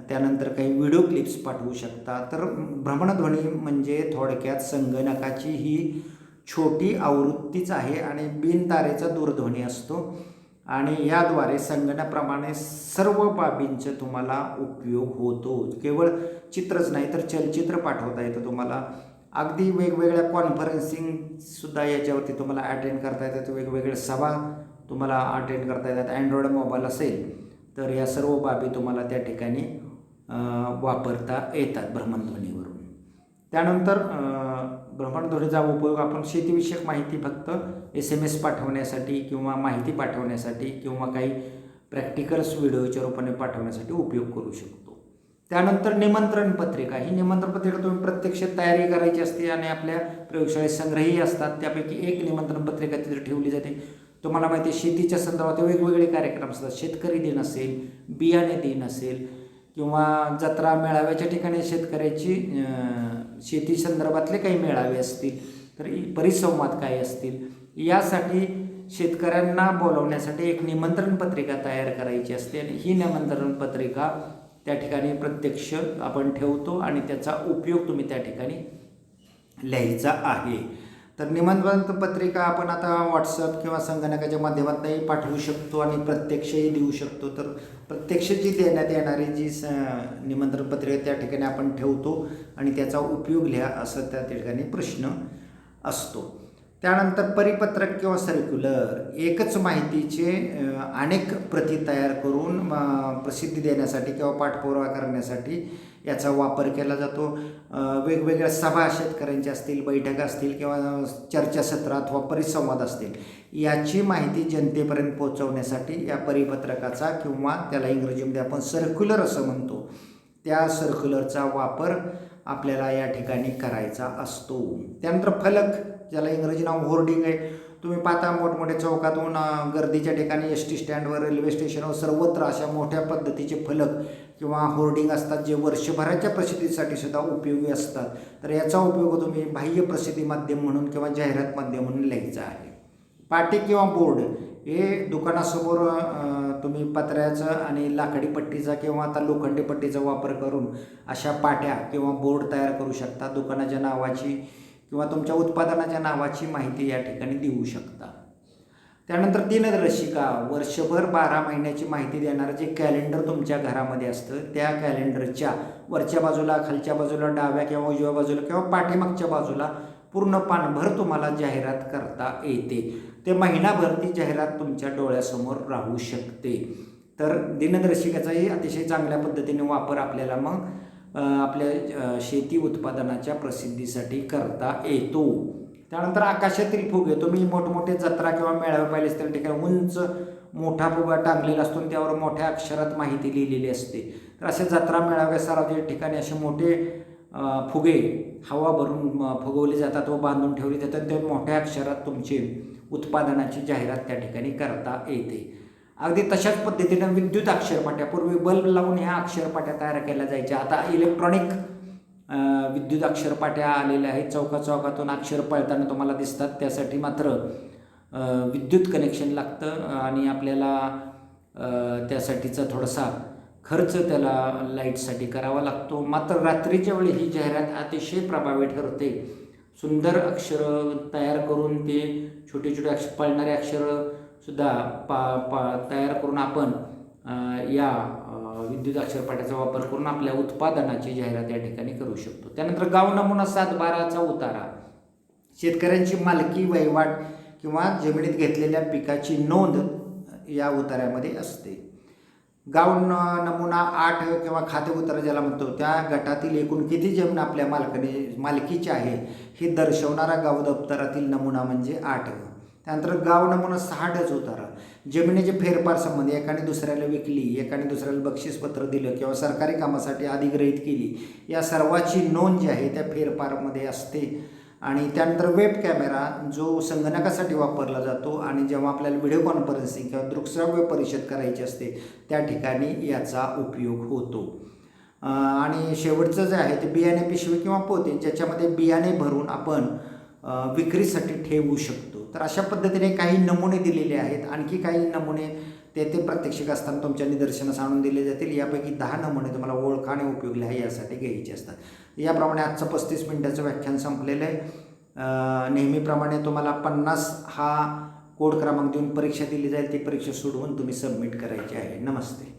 त्यानंतर काही व्हिडिओ क्लिप्स पाठवू शकता. तर भ्रमणध्वनी म्हणजे थोडक्यात संगणकाची ही छोटी आवृत्तीच आहे आणि बिनतारेचा दूरध्वनी असतो आणि याद्वारे संगणकाप्रमाणे सर्व बाबींचा तुम्हाला उपयोग होतो. केवळ चित्रच नाही तर चलचित्र पाठवता येतं तुम्हाला. अगदी वेगवेगळ्या कॉन्फरन्सिंगसुद्धा याच्यावरती तुम्हाला अटेंड करता येतात. वेगवेगळ्या सभा तुम्हाला अटेंड करता येतात. अँड्रॉइड मोबाईल असेल तर या सर्व बाबी तुम्हाला त्या ठिकाणी वापरता येतात भ्रमणध्वनीवरून. त्यानंतर भ्रमणध्वनीचा उपयोग आपण शेतीविषयक माहिती फक्त SMS पाठवण्यासाठी किंवा माहिती पाठवण्यासाठी किंवा काही प्रॅक्टिकल्स व्हिडिओच्या रूपाने पाठवण्यासाठी उपयोग करू शकतो. त्यानंतर निमंत्रण पत्रिका. ही निमंत्रण पत्रिका तुम्ही प्रत्यक्ष तयारी करायची असते आणि आपल्या प्रयोगशाळेत संग्रही असतात. त्यापैकी एक निमंत्रण पत्रिका तिथे ठेवली जाते. तुम्हाला माहिती आहे शेतीच्या संदर्भात वेगवेगळे कार्यक्रम असतात. शेतकरी दिन असेल, बियाणे दिन असेल किंवा जत्रा मेळाव्याच्या ठिकाणी शेतकऱ्याची शेती संदर्भातले काही मेळावे असतील तर परिसंवाद काय असतील यासाठी शेतकऱ्यांना बोलवण्यासाठी एक निमंत्रण पत्रिका तयार करायची असते आणि ही निमंत्रण पत्रिका त्या ठिकाणी प्रत्यक्ष आपण ठेवतो आणि त्याचा उपयोग तुम्ही त्या ठिकाणी लिहायचा आहे. तर निमंत्रण पत्रिका आपण आता व्हॉट्सअप किंवा संगणकाच्या माध्यमातूनही पाठवू शकतो आणि प्रत्यक्षही देऊ शकतो. तर प्रत्यक्ष जी देण्यात येणारी जी निमंत्रण पत्रिका त्या ठिकाणी आपण ठेवतो आणि त्याचा उपयोग लिहा असं त्या ठिकाणी प्रश्न असतो. त्यानंतर परिपत्रक किंवा सर्क्युलर. एकच माहितीचे अनेक प्रती तयार करून प्रसिद्धी देण्यासाठी किंवा पाठपुरावा करण्यासाठी याचा वापर केला जातो. वेगवेगळ्या सभा शेतकऱ्यांच्या असतील, बैठका असतील किंवा चर्चासत्र अथवा परिसंवाद असतील याची माहिती जनतेपर्यंत पोहोचवण्यासाठी या परिपत्रकाचा किंवा त्याला इंग्रजीमध्ये आपण सर्क्युलर असं म्हणतो त्या सर्क्युलरचा वापर आपल्याला या ठिकाणी करायचा असतो. त्यानंतर फलक, ज्याला इंग्रजी नाव होर्डिंग आहे. तुम्ही पाहता मोठमोठ्या चौकातून गर्दीच्या ठिकाणी एस टी स्टँडवर, रेल्वे स्टेशनवर सर्वत्र अशा मोठ्या पद्धतीचे फलक किंवा होर्डिंग असतात जे वर्षभराच्या प्रसिद्धीसाठी सुद्धा उपयोगी असतात. तर याचा उपयोग तुम्ही बाह्य प्रसिद्धी माध्यम म्हणून किंवा जाहिरात माध्यम म्हणून लिहायचा आहे. पाटी किंवा बोर्ड हे दुकानासमोर तुम्ही पत्र्याचं आणि लाकडी पट्टीचा किंवा आता लोखंडी पट्टीचा वापर करून अशा पाट्या किंवा बोर्ड तयार करू शकता. दुकानाच्या नावाची किंवा तुमच्या उत्पादनाच्या नावाची माहिती या ठिकाणी देऊ शकता. त्यानंतर दिनदर्शिका, वर्षभर 12 महिन्याची माहिती देणारं जे कॅलेंडर तुमच्या घरामध्ये असतं त्या कॅलेंडरच्या वरच्या बाजूला, खालच्या बाजूला, डाव्या किंवा उजव्या बाजूला किंवा पाठीमागच्या बाजूला पूर्ण पानभर तुम्हाला जाहिरात करता येते. ते महिनाभर ती जाहिरात तुमच्या डोळ्यासमोर राहू शकते. तर दिनदर्शिकेचाही अतिशय चांगल्या पद्धतीने वापर आपल्याला मग आपल्या शेती उत्पादनाच्या प्रसिद्धीसाठी करता येतो. त्यानंतर आकाशातील फुगे. तुम्ही मोठमोठे जत्रा किंवा मेळावे पाहिले असतील ठिकाणी उंच मोठा फुगा टांगलेला असतो आणि त्यावर मोठ्या अक्षरात माहिती लिहिलेली असते. तर असे जत्रा मेळावे सार्वजनिक ठिकाणी असे मोठे फुगे हवा भरून फुगवले जातात व बांधून ठेवले जातात. ते मोठ्या अक्षरात तुमची उत्पादनाची जाहिरात त्या ठिकाणी करता येते. अगदी तशाच पद्धतीनं विद्युत अक्षरपाट्या, पूर्वी बल्ब लावून ह्या अक्षरपाट्या तयार केल्या जायच्या. आता इलेक्ट्रॉनिक विद्युत अक्षरपाट्या आलेल्या आहेत. चौकातून अक्षर पळताना तुम्हाला दिसतात. त्यासाठी मात्र विद्युत कनेक्शन लागतं आणि आपल्याला त्यासाठीचा थोडासा खर्च त्याला लाईटसाठी करावा लागतो. मात्र रात्रीच्या वेळी ही जाहिरात अतिशय प्रभावी ठरते. सुंदर अक्षर तयार करून ते छोटे छोटे पळणारे अक्षरसुद्धा तयार करून आपण या विद्युत अक्षरपाट्याचा वापर करून आपल्या उत्पादनाची जाहिरात या ठिकाणी करू शकतो. त्यानंतर गाव नमुना 7/12चा उतारा. शेतकऱ्यांची मालकी, वहिवाट किंवा जमिनीत घेतलेल्या पिकाची नोंद या उतार्यामध्ये असते. गाव नमुना 8 किंवा खाते उतारा ज्याला म्हणतो त्या गटातील एकूण किती जमीन आपल्या मालकीची आहे हे दर्शवणारा गाव दप्तरातील नमुना म्हणजे 8. त्यानंतर गाव नमुना 6 उतारा. जमिनीचे फेरफार संबंधी, एकाने दुसऱ्याला विकली, एकाने दुसऱ्याला बक्षीसपत्र दिलं किंवा सरकारी कामासाठी अधिग्रहित केली, या सर्वाची नोंद जी आहे त्या फेरफारमध्ये असते. आणि त्यानंतर वेब कॅमेरा जो संगणकासाठी वापरला जातो आणि जेव्हा आपल्याला व्हिडिओ कॉन्फरन्सिंग किंवा दृकश्राव्य परिषद करायची असते त्या ठिकाणी याचा उपयोग होतो. आणि शेवटचं जे आहे ते बियाणे पिशवी किंवा पोते ज्याच्यामध्ये बियाणे भरून आपण विक्रीसाठी ठेवू शकतो. तर अशा पद्धतीने काही नमुने दिलेले आहेत. आणखी काही नमुने ते प्रात्यक्षिक असताना तुमच्या निदर्शनास आणून दिले जातील. यापैकी 10 नमुने तुम्हाला ओळखा आणि उपयोगी आहे यासाठी घ्यायचे असतात. याप्रमाणे आजचं 35 मिनिटाचं व्याख्यान संपलेलं आहे. नेहमीप्रमाणे तुम्हाला 50 हा कोड क्रमांक देऊन परीक्षा दिली जाईल. ती परीक्षा सोडवून तुम्ही सबमिट करायची आहे. नमस्ते.